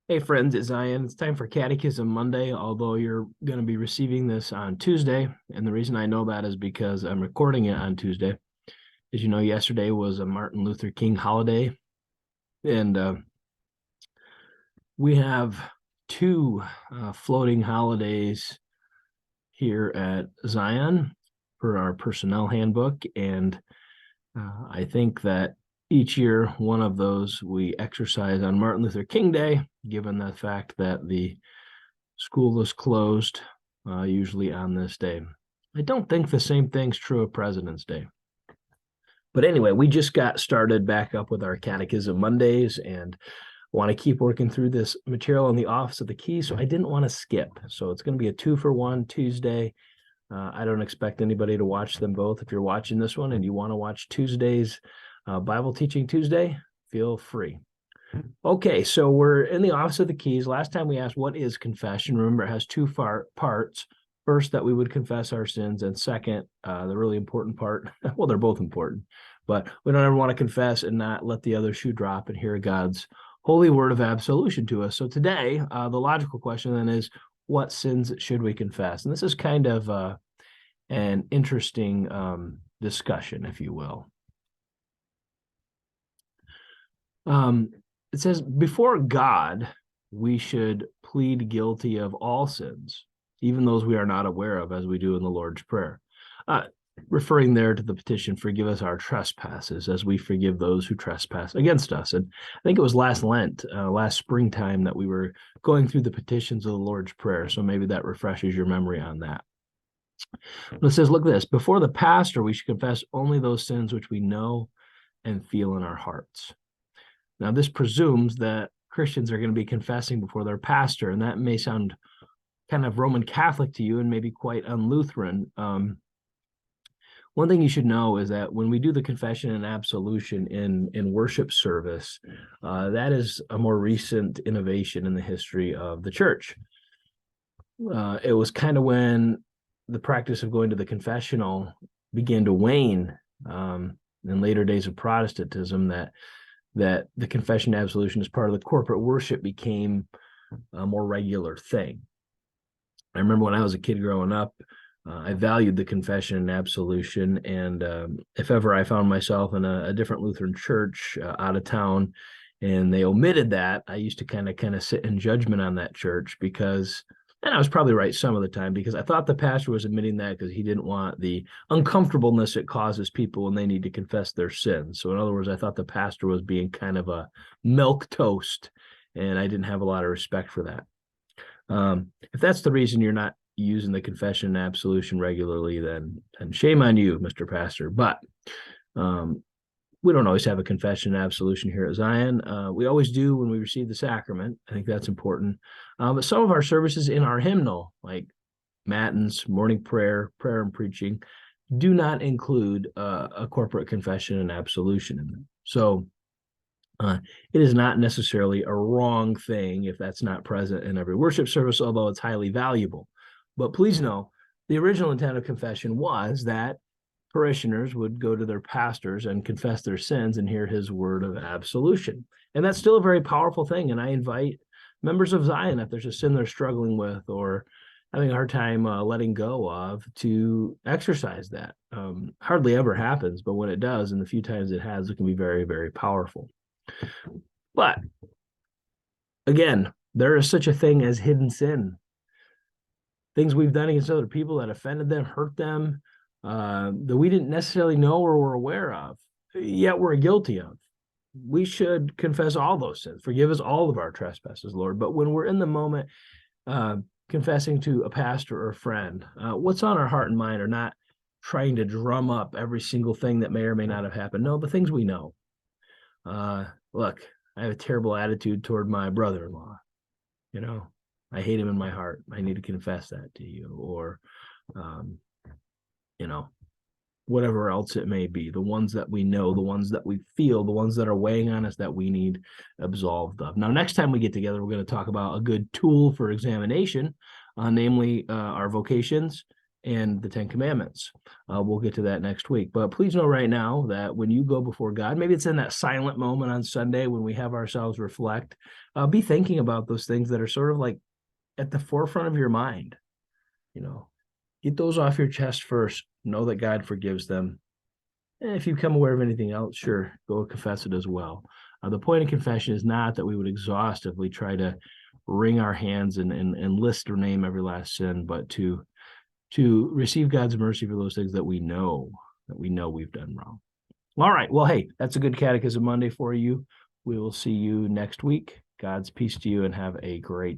Hey friends, it's Zion. It's time for Catechism Monday, although you're going to be receiving this on Tuesday. And the reason I know that is because I'm recording it on Tuesday. As you know, yesterday was a Martin Luther King holiday. And we have two floating holidays here at Zion for our personnel handbook. And I think that each year, one of those we exercise on Martin Luther King Day, given the fact that the school is closed, usually on this day. I don't think the same thing's true of President's Day. But anyway, we just got started back up with our Catechism Mondays and want to keep working through this material in the Office of the Key. So I didn't want to skip. So it's going to be a 2-for-1 Tuesday. I don't expect anybody to watch them both. If you're watching this one and you want to watch Tuesday's Bible Teaching Tuesday, feel free. Okay, so we're in the Office of the Keys. Last time we asked, what is confession? Remember, it has two parts. First, that we would confess our sins, and second, the really important part, well, they're both important, but we don't ever want to confess and not let the other shoe drop and hear God's holy word of absolution to us. So today, the logical question then is, what sins should we confess? And this is kind of an interesting discussion, if you will. It says, before God, we should plead guilty of all sins, even those we are not aware of, as we do in the Lord's Prayer. Referring there to the petition, forgive us our trespasses as we forgive those who trespass against us. And I think it was last Lent, last springtime, that we were going through the petitions of the Lord's Prayer. So maybe that refreshes your memory on that. But it says, look at this, before the pastor, we should confess only those sins which we know and feel in our hearts. Now, this presumes that Christians are going to be confessing before their pastor, and that may sound kind of Roman Catholic to you and maybe quite un-Lutheran. One thing you should know is that when we do the confession and absolution in worship service, that is a more recent innovation in the history of the church. It was kind of when the practice of going to the confessional began to wane in later days of Protestantism that the confession and absolution as part of the corporate worship became a more regular thing. I remember when I was a kid growing up, I valued the confession and absolution, and if ever I found myself in a different Lutheran church out of town and they omitted that, I used to kind of sit in judgment on that church because, and I was probably right some of the time, because I thought the pastor was admitting that because he didn't want the uncomfortableness it causes people when they need to confess their sins. So in other words, I thought the pastor was being kind of a milquetoast, and I didn't have a lot of respect for that. If that's the reason you're not using the confession and absolution regularly, then shame on you, Mr. Pastor. But we don't always have a confession and absolution here at Zion. We always do when we receive the sacrament. I think that's important. But some of our services in our hymnal, like matins, morning prayer, prayer and preaching, do not include a corporate confession and absolution in them. So it is not necessarily a wrong thing if that's not present in every worship service, although it's highly valuable. But please know, the original intent of confession was that parishioners would go to their pastors and confess their sins and hear his word of absolution. And that's still a very powerful thing. And I invite members of Zion, if there's a sin they're struggling with or having a hard time letting go of, to exercise that. Hardly ever happens, but when it does, and the few times it has, it can be very, very powerful. But again, there is such a thing as hidden sin. Things we've done against other people that offended them, hurt them, that we didn't necessarily know or were aware of, yet we're guilty of. We should confess all those sins. Forgive us all of our trespasses, Lord. But when we're in the moment confessing to a pastor or a friend, what's on our heart and mind are not trying to drum up every single thing that may or may not have happened. No, the things we know. Look, I have a terrible attitude toward my brother-in-law. You know, I hate him in my heart. I need to confess that to you. Or, you know, whatever else it may be, the ones that we know, the ones that we feel, the ones that are weighing on us that we need absolved of. Now, next time we get together, we're going to talk about a good tool for examination, namely our vocations and the Ten Commandments. We'll get to that next week. But please know right now that when you go before God, maybe it's in that silent moment on Sunday when we have ourselves reflect, be thinking about those things that are sort of like at the forefront of your mind. Get those off your chest first. Know that God forgives them. And if you become aware of anything else, sure, go confess it as well. The point of confession is not that we would exhaustively try to wring our hands and list or name every last sin, but to receive God's mercy for those things that we know we've done wrong. All right. Well, hey, that's a good Catechism Monday for you. We will see you next week. God's peace to you and have a great